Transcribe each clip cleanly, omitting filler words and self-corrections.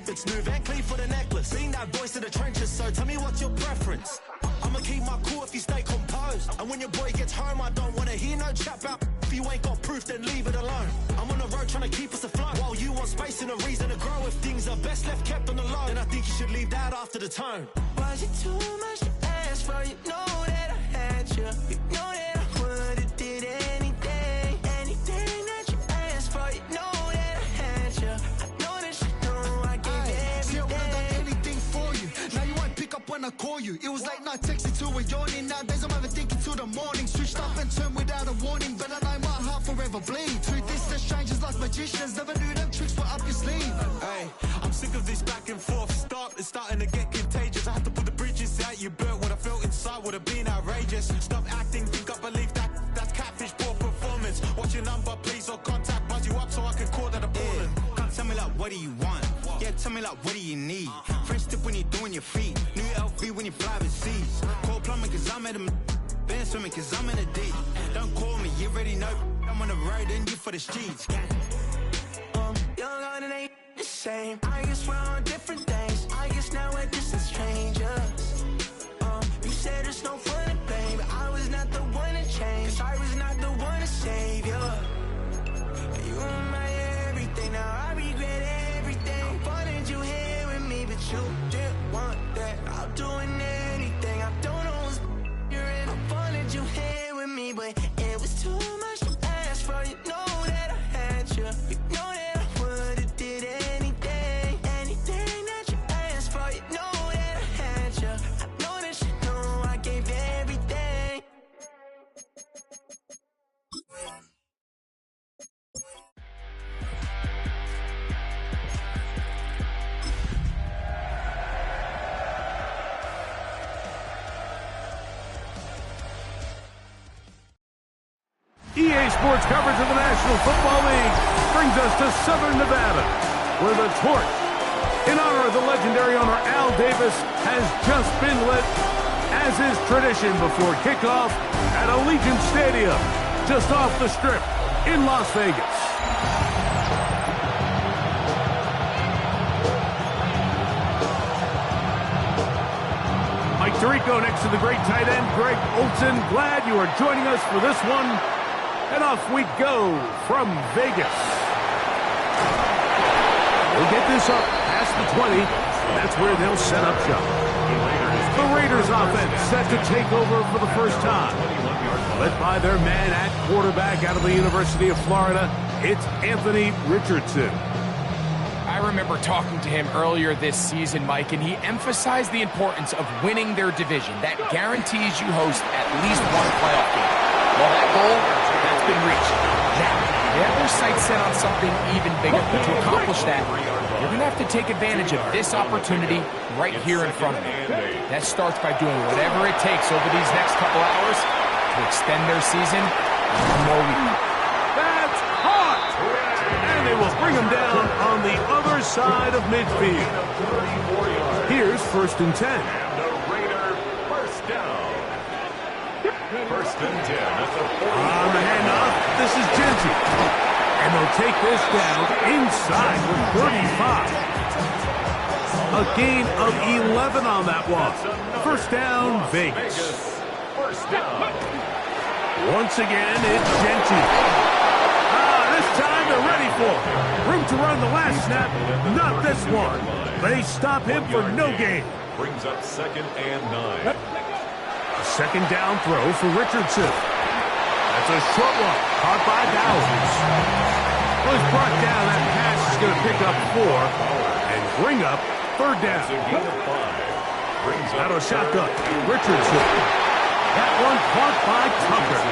methods. New Van Cleef for the necklace. Being that voice in the trenches, so tell me what's your preference. I'ma keep my cool if you stay composed. And when your boy gets home, I don't wanna hear no chat about. If you ain't got proof, then leave it alone. I'm on the road trying to keep us afloat. While you want space and a reason to grow. If things are best left kept on the low, then I think you should leave that after the tone. Was it too much to ask for? You know that I had you. You know that I would've did anything. Anything that you asked for. You know that I had you. I know that you know I gave everything. See, I would've done anything for you. Now you won't pick up when I call you. It was late night texting till we're yawning. Nowadays I'm overthinking till the morning. Switched up and turned without a warning. But I know my heart forever bleeds. Truth is that strangers like magicians. Never knew them tricks were up your sleeve. Hey, I'm sick of this back and forth. It's starting to get contagious. I have to put the bridges out you built. What I felt inside would have been outrageous. Stop acting, think I believe that. That's catfish, poor performance. What's your number, please, or contact. Buzz you up so I can call that a ballin'. Can't tell me like, what do you want? Yeah, tell me like, what do you need? French tip when you're doing your feet. New LV when you fly overseas. Call plumbing cause I'm at a been swimming cause I'm in a deep. Don't call me, you already know. I'm on the road and you for the streets. Young on it ain't the same. I guess we're on different things. I guess now we're distant strangers. You said there's no fun to blame, but I was not the one to change. Cause I was not the one to save you. You were my everything, now I regret everything. I wanted you here with me, but you didn't want that. I'm doing anything, I don't know what's you're in. I wanted you here with me, but it was too much to ask for. You know that I had you. You know that I would've did anything. Anything that you asked for. You know that I had you. I know that you know I gave everything. EA Sports coverage of the National Football League brings us to Southern Nevada, where the torch, in honor of the legendary owner Al Davis, has just been lit, as is tradition before kickoff at Allegiant Stadium, just off the Strip in Las Vegas. Mike Tirico next to the great tight end Greg Olsen. Glad you are joining us for this one. And off we go from Vegas. We'll get this up past the 20. That's where they'll set up shop. The Raiders offense set to take over for the first time. Led by their man at quarterback out of the University of Florida, it's Anthony Richardson. I remember talking to him earlier this season, Mike, and he emphasized the importance of winning their division. That guarantees you host at least one playoff game. Well, that goal, that's been reached. Now, they have their sights set on something even bigger. But to accomplish that, you're going to have to take advantage of this opportunity right here in front of them. That starts by doing whatever it takes over these next couple hours to extend their season one more week. That's hot! And they will bring him down on the other side of midfield. Here's 1st and 10. And the Raider first down. 1st and 10 at the 40. On the handoff, this is Genty. And they'll take this down inside the 35. A gain of 11 on that one. 1st down, Vegas. 1st down. Once again, it's Genty. This time they're ready for it. Room to run the last snap, not this one. They stop him for no gain. Brings up 2nd and 9. A 2nd down throw for Richardson. That's a short one, caught by Dowsers. Well, he's brought down. That pass is going to pick up 4 and bring up 3rd down. Out of shotgun, Richardson. That one caught by Tucker.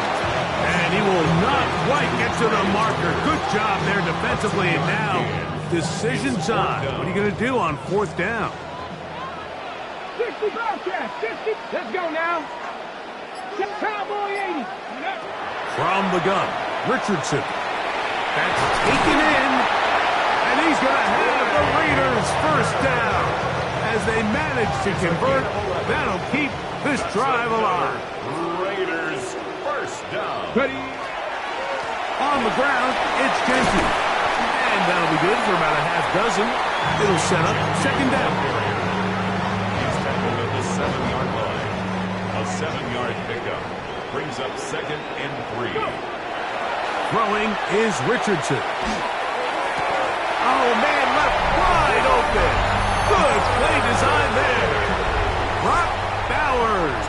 And he will not quite get to the marker. Good job there defensively. And now, decision time. What are you going to do on 4th down? 60 broadcast, 50. Let's go now. Cowboy 80. From the gun, Richardson. That's taken in. And he's going to have the Raiders 1st down. As they manage to convert, that'll keep this drive alive. Raiders 1st down. On the ground, it's Genty. And that'll be good for about a half dozen. It'll set up second down. He's tackled at the 7-yard line. A 7-yard pickup brings up 2nd and 3. Throwing is Richardson. Oh, man, left wide open. Good play design there. Brock Bowers.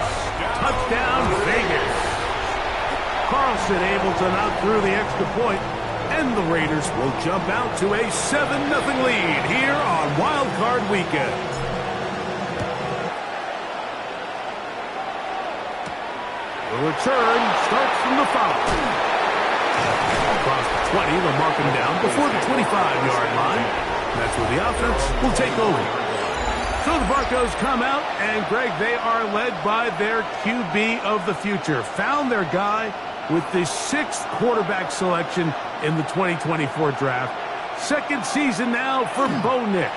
Touchdown, Vegas. Carlson able to knock through the extra point, and the Raiders will jump out to a 7-0 lead here on Wildcard Weekend. The return starts from the 5. Across the 20, they'll mark him down before the 25-yard line. That's where the offense will take over. So the Broncos come out, and Greg, they are led by their QB of the future. Found their guy with the 6th quarterback selection in the 2024 draft. Second season now for Bo Nix.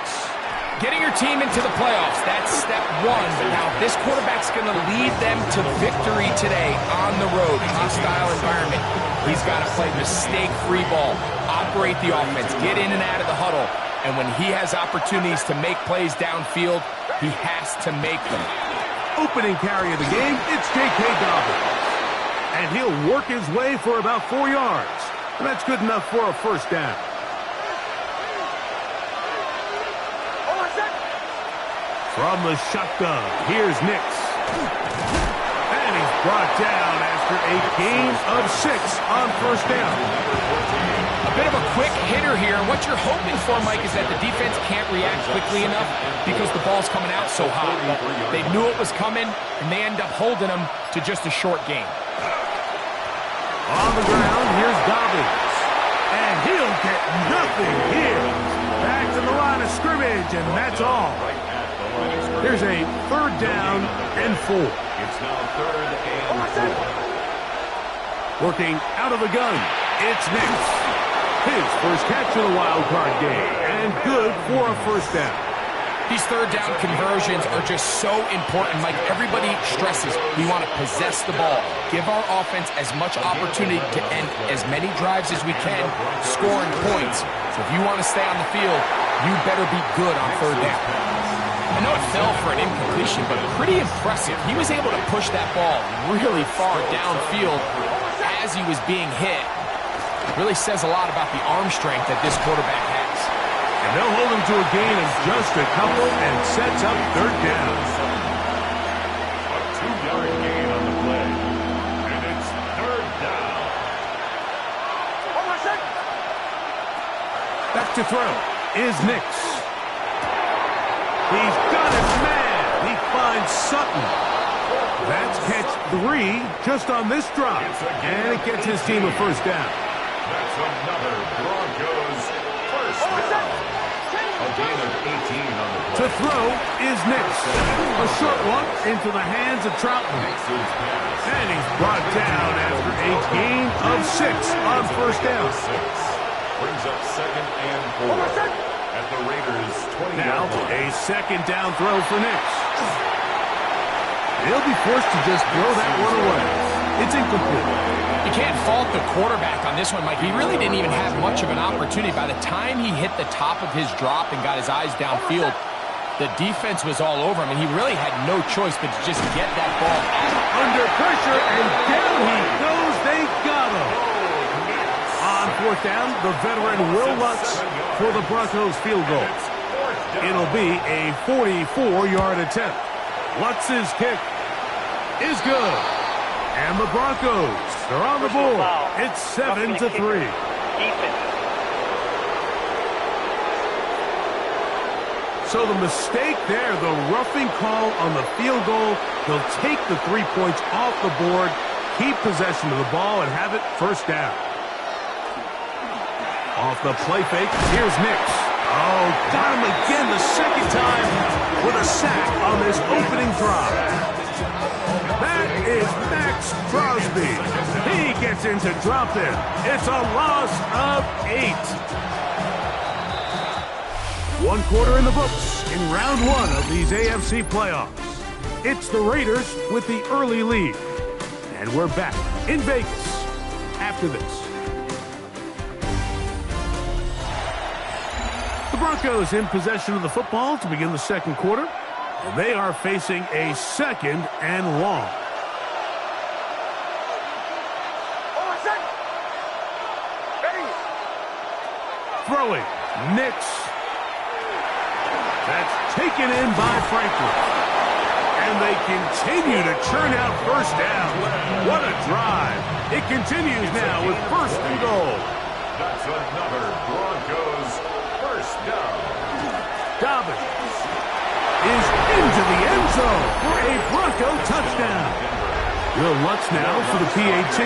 Getting your team into the playoffs, that's step one. But now this quarterback's going to lead them to victory today on the road. Hostile environment. He's got to play mistake-free ball, operate the offense, get in and out of the huddle. And when he has opportunities to make plays downfield, he has to make them. Opening carry of the game, it's J.K. Dobbins. And he'll work his way for about 4 yards. And that's good enough for a first down. From the shotgun, here's Nix. And he's brought down after a gain of 6 on first down. A bit of a quick hitter here. What you're hoping for, Mike, is that the defense can't react quickly enough because the ball's coming out so hot. They knew it was coming, and they end up holding them to just a short gain. On the ground, here's Dobbins. And he'll get nothing here. Back to the line of scrimmage, and that's all. There's a 3rd down and 4. It's now 3rd and 4. Working out of the gun, it's Nix. His first catch of the wild card game, and good for a first down. These 3rd down conversions are just so important. Like everybody stresses, we want to possess the ball, give our offense as much opportunity to end as many drives as we can, scoring points. So if you want to stay on the field, you better be good on 3rd down. I know it fell for an incompletion, but pretty impressive. He was able to push that ball really far downfield as he was being hit. Really says a lot about the arm strength that this quarterback has. And they'll hold him to a gain of just a couple and sets up 3rd down. A 2-yard gain on the play. And it's 3rd down. Back to throw is Nix. He's got it, man. He finds Sutton. That's catch 3 just on this drop. And it gets his team a first down. That's another Broncos first down. A gain of 18 on the play. To throw is Nix. A short one into the hands of Troutman. And he's brought down after a gain of 6 on first down. Brings up 2nd and 4. At the Raiders' 20-yard Now line. a second down throw for Nix. He'll be forced to just throw that one away. It's incomplete. You can't fault the quarterback on this one, Mike. He really didn't even have much of an opportunity. By the time he hit the top of his drop and got his eyes downfield, the defense was all over him, and he really had no choice but to just get that ball out. Under pressure, and down he goes. They got him. On 4th down, the veteran Will Lutz for the Broncos field goal. It'll be a 44-yard attempt. Lutz's kick is good. And the Broncos are on the board. It's 7-3. So the mistake there, the roughing call on the field goal, they'll take the 3 points off the board, keep possession of the ball, and have it first down. Off the play fake, here's Nix. Oh, got him again the second time with a sack on this opening drive. That is Max Crosby. He gets into drop in. It's a loss of 8. 1 quarter in the books in round 1 of these AFC playoffs. It's the Raiders with the early lead. And we're back in Vegas after this. The Broncos in possession of the football to begin the second quarter. And they are facing a 2nd and long. Throwing. Nix. That's taken in by Franklin. And they continue to churn out first down. What a drive. It continues now with 1st and goal. That's another Broncos first down. Dobbins is into the end zone for a Bronco touchdown. Will Lutz now for the PAT.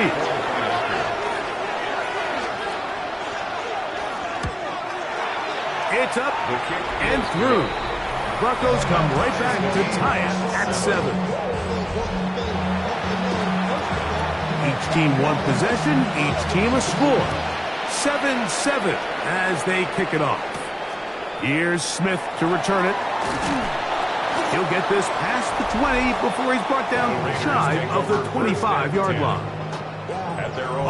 It's up and through. Broncos come right back to tie it at 7. Each team one possession, each team a score. 7-7 as they kick it off. Here's Smith to return it. He'll get this past the 20 before he's brought down shy of the 25-yard line.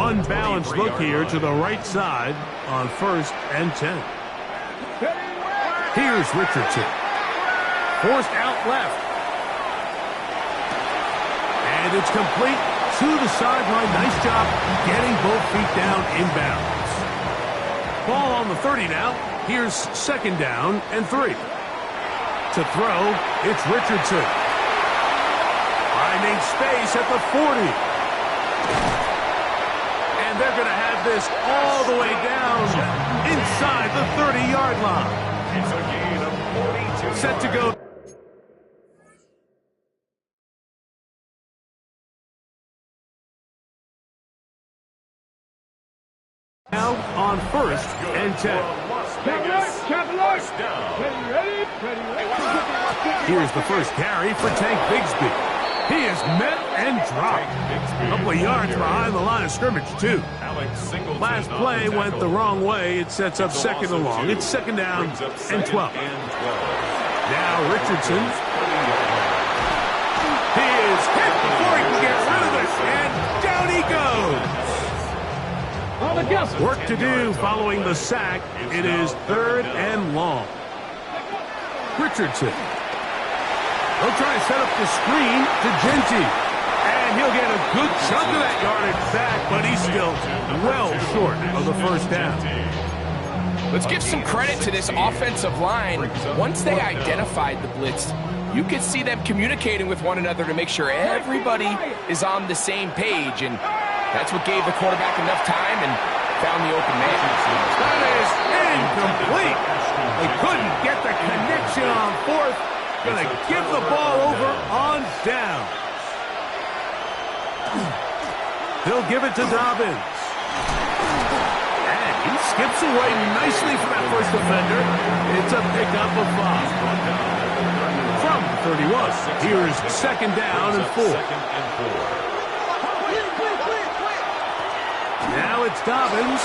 Unbalanced look here to the right side on 1st and 10. Here's Richardson. Forced out left. And it's complete to the sideline. Nice job getting both feet down inbounds. Ball on the 30 now. Here's 2nd down and 3. To throw, it's Richardson. Finding space at the 40. And they're going to have this all the way down inside the 30-yard line. It's a gain of 42. Set to go. Now on 1st and 10. Here's the first carry for Tank Bigsby. He is met and dropped. A couple of yards behind the line of scrimmage, too. Last play went the wrong way. It sets up 2nd and long. It's 2nd down and 12. Now Richardson. He is hit before he can get rid of it. And down he goes. Work to do following the sack. It is 3rd and long. Richardson. He'll try to set up the screen to Genty. And he'll get a good chunk of that yardage back, but he's still well short of the 1st down. Let's give some credit to this offensive line. Once they identified the blitz, you could see them communicating with one another to make sure everybody is on the same page. And that's what gave the quarterback enough time and found the open man. That is incomplete. They couldn't get the connection on 4th. Going to give the ball over on down. He'll give it to Dobbins. And he skips away nicely from that first defender. It's a pickup of 5. From 31. Here's 2nd down and 4. Now it's Dobbins.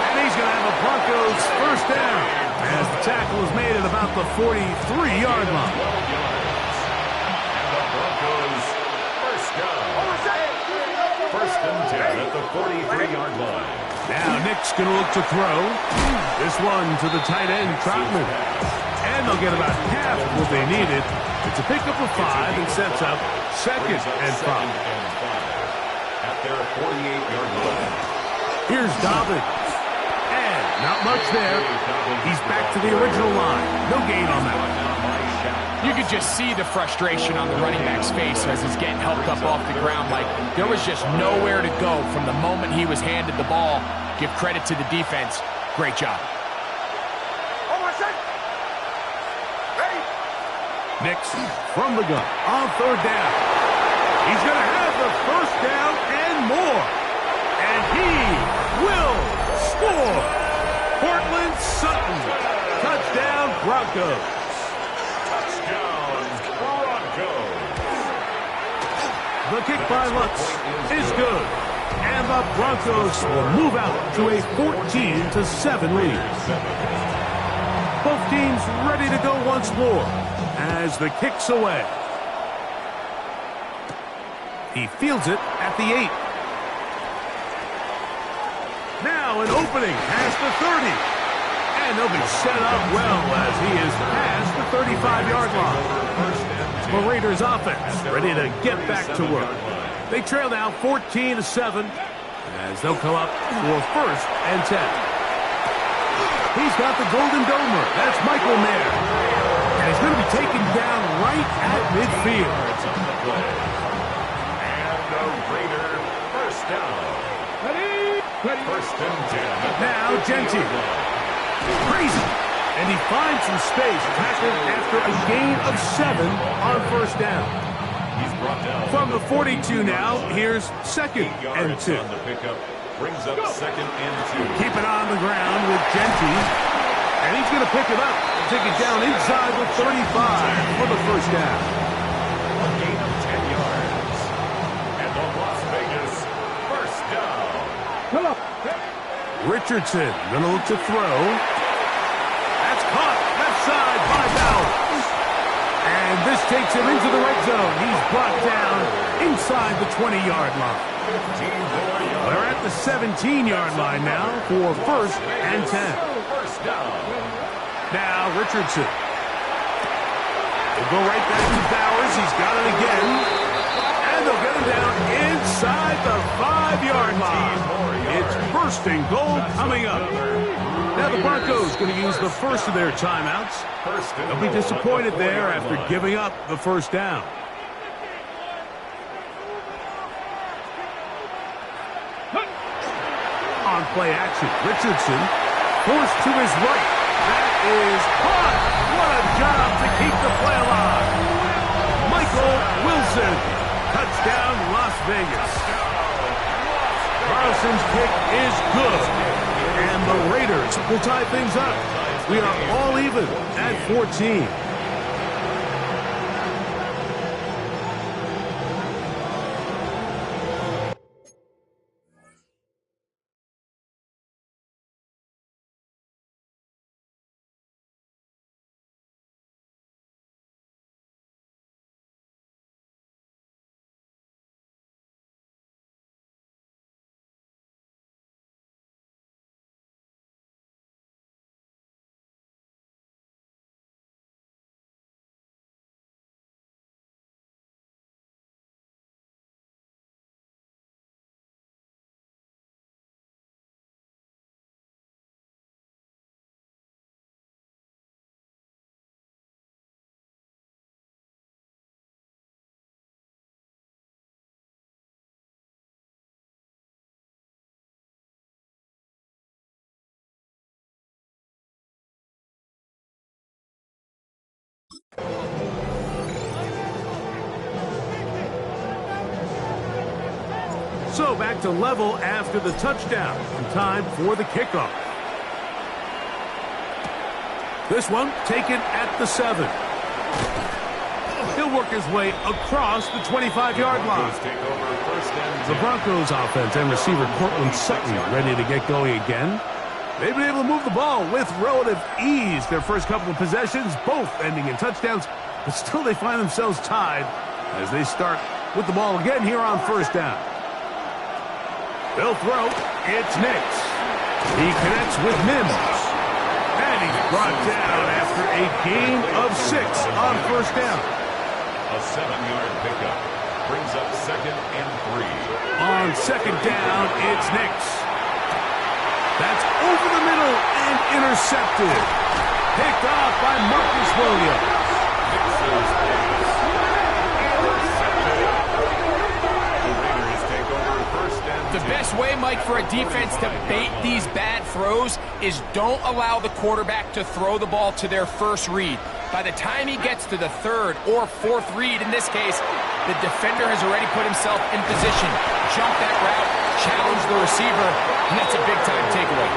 And he's going to have a Broncos first down as the tackle is made at about the 43-yard line. And the Broncos first down. 1st and 10 at the 43-yard line. Now Nick's going to look to throw. This one to the tight end, Trotman. And they'll get about half what they needed. It's a pickup of 5 and sets up 2nd and 5. At their 48-yard line. Here's Dobbins. And not much there. He's back to the original line. No gain on that one. You could just see the frustration on the running back's face as he's getting helped up off the ground. Like there was just nowhere to go from the moment he was handed the ball. Give credit to the defense. Great job. Nix from the gun on 3rd down. He's going to have the first down and more. And he will score. Portland Sutton. Touchdown Broncos. Touchdown Broncos. The kick by Lutz is good. And the Broncos will move out to a 14-7 lead. Both teams ready to go once more as the kick's away. He fields it at the 8. Now an opening past the 30. And they'll be set up well as he is past the 35-yard line. The Raiders offense ready to get back to work. They trail now 14-7 as they'll come up for 1st and 10. He's got the Golden Domer. That's Michael Mayer. And he's going to be taken down right at midfield. And the Raider first down. First and 10. Now Genty. Crazy. And he finds some space, tackled after a gain of 7 on 1st down. He's brought down From the 42 now, here's 2nd and 2. on the pickup. Brings up 2nd and 2. Keep it on the ground with Genty. And he's going to pick it up and take it down inside the 35 for the 1st down. A gain of 10 yards. And the Las Vegas first down. Richardson going to look to throw. That's caught left side by Bowers. And this takes him into the red zone. He's brought down inside the 20-yard line. They're at the 17-yard line now for 1st and 10. First down. Now Richardson. They'll go right back to Bowers. He's got it again. And they'll get him down inside the 5-yard line. It's 1st and goal coming up. Now the Broncos going to use the first of their timeouts. They'll be disappointed there after giving up the 1st down. On play action, Richardson forced to his right. That is caught. What a job to keep the play alive. Michael Wilson. Touchdown, Las Vegas. Carlson's kick is good. And the Raiders will tie things up. We are all even at 14. So back to level after the touchdown. And time for the kickoff. This one taken at the 7. He'll work his way across the 25-yard line. The Broncos offense and receiver Cortland Sutton ready to get going again. They've been able to move the ball with relative ease. Their first couple of possessions, both ending in touchdowns, but still they find themselves tied as they start with the ball again here on 1st down. They'll throw. It's Nix. He connects with Mims. And he's brought down after a gain of 6 on 1st down. A 7-yard pickup brings up 2nd and 3. On 2nd down, it's Nix. That's over the middle and intercepted. Picked off by Marcus Williams. Nix's pass. Intercepted. The Raiders take over 1st and 10. The best way, Mike, for a defense to bait these bad throws is don't allow the quarterback to throw the ball to their first read. By the time he gets to the 3rd or 4th read, in this case, the defender has already put himself in position. Jump that route, challenge the receiver, and that's a big-time takeaway.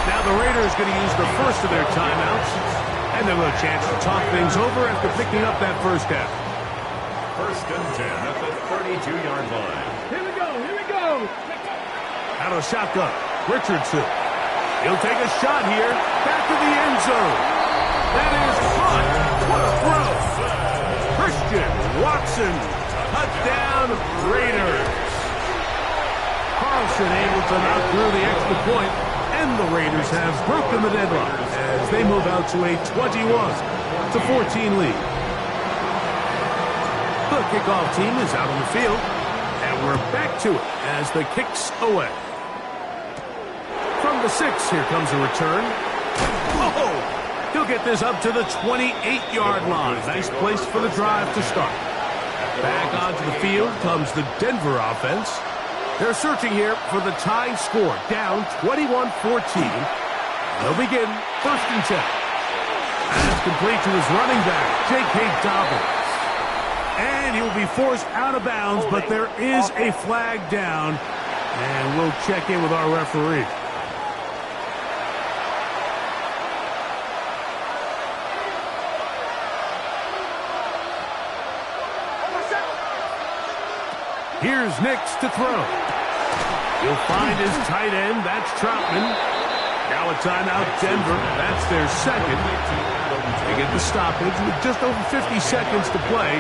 Now the Raiders going to use the first of their timeouts, and they'll have a chance to talk things over after picking up that 1st down. 1st and 10 at the 32-yard line. Here we go, here we go. Out of shotgun, Richardson. He'll take a shot here, back to the end zone. That is caught. What a throw. Christian Watson, touchdown Raiders. Carlson able to knock through the extra point And the Raiders have broken the deadlock as they move out to a 21-14 lead. The kickoff team is out on the field, and we're back to it as the kick's away. From the 6, here comes a return. Oh! He'll get this up to the 28-yard line. Nice place for the drive to start. Back onto the field comes the Denver offense. They're searching here for the tying score, down 21-14. They'll begin 1st and 10. That's complete to his running back, J.K. Dobbins. And he'll be forced out of bounds, but there is a flag down. And we'll check in with our referee. Here's Nix to throw. He'll find his tight end. That's Troutman. Now a timeout, Denver. That's their second. They get the stoppage with just over 50 seconds to play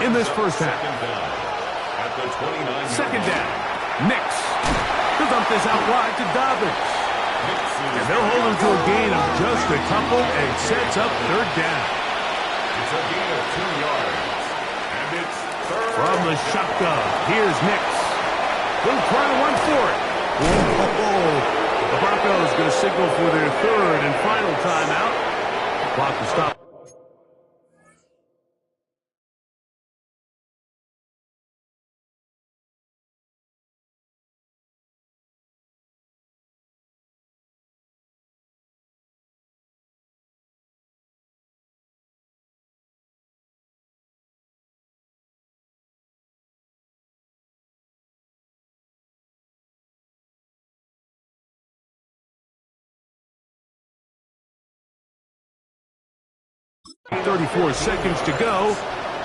in this first half. Second down. Nix. He'll dump this out wide to Dobbins. And they'll hold him to a gain of just a couple and sets up 3rd down. It's a gain of 2 yards. And it's from the shotgun, here's Nix. He'll try to run for it. Whoa. The Broncos going to signal for their 3rd and final timeout. Clock to stop. .34 seconds to go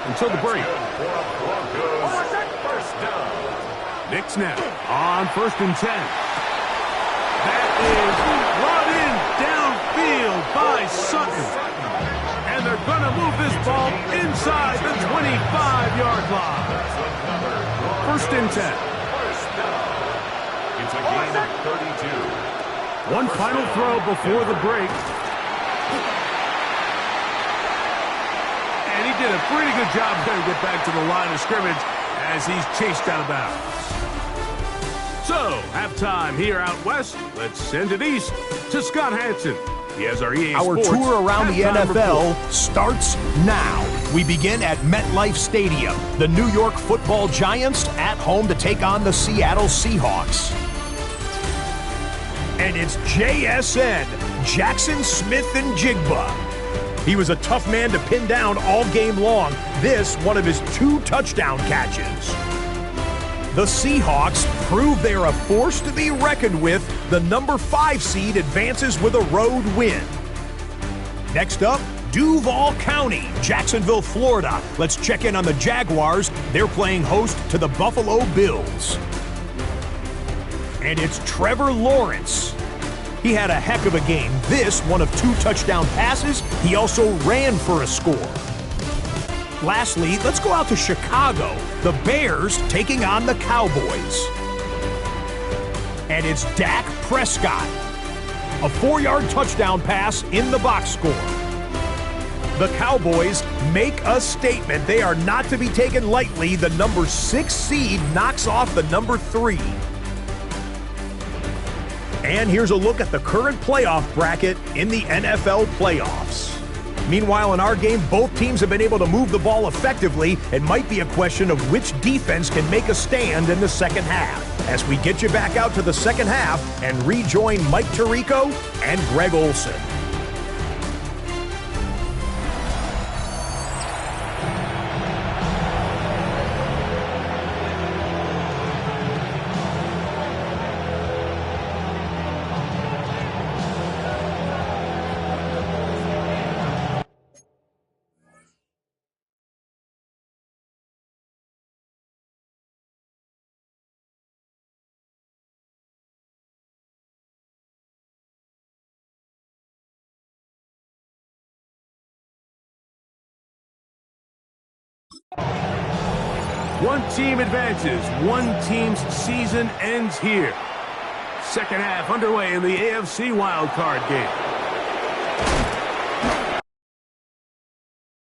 until the break. Nix now on 1st and 10. That is brought in downfield by Sutton. And they're going to move this ball inside the 25-yard line. 1st and 10. It's a gain of 32. One final throw before the break. And he did a pretty good job there to get back to the line of scrimmage as he's chased out of bounds. So, halftime here out west. Let's send it east to Scott Hansen. He has our EA Our Sports tour around the NFL report. starts now. We begin at MetLife Stadium. The New York Football Giants at home to take on the Seattle Seahawks. And it's JSN, Jackson Smith and Jigba. He was a tough man to pin down all game long. This, one of his 2 touchdown catches. The Seahawks prove they are a force to be reckoned with. The number 5 seed advances with a road win. Next up, Duval County, Jacksonville, Florida. Let's check in on the Jaguars. They're playing host to the Buffalo Bills. And it's Trevor Lawrence. He had a heck of a game. This, one of 2 touchdown passes. He also ran for a score. Lastly, let's go out to Chicago. The Bears taking on the Cowboys. And it's Dak Prescott. A 4-yard touchdown pass in the box score. The Cowboys make a statement. They are not to be taken lightly. The number 6 seed knocks off the number 3. And here's a look at the current playoff bracket in the NFL playoffs. Meanwhile, in our game, both teams have been able to move the ball effectively. It might be a question of which defense can make a stand in the second half. As we get you back out to the second half and rejoin Mike Tirico and Greg Olson. One team advances. One team's season ends here. Second half underway in the AFC Wildcard game.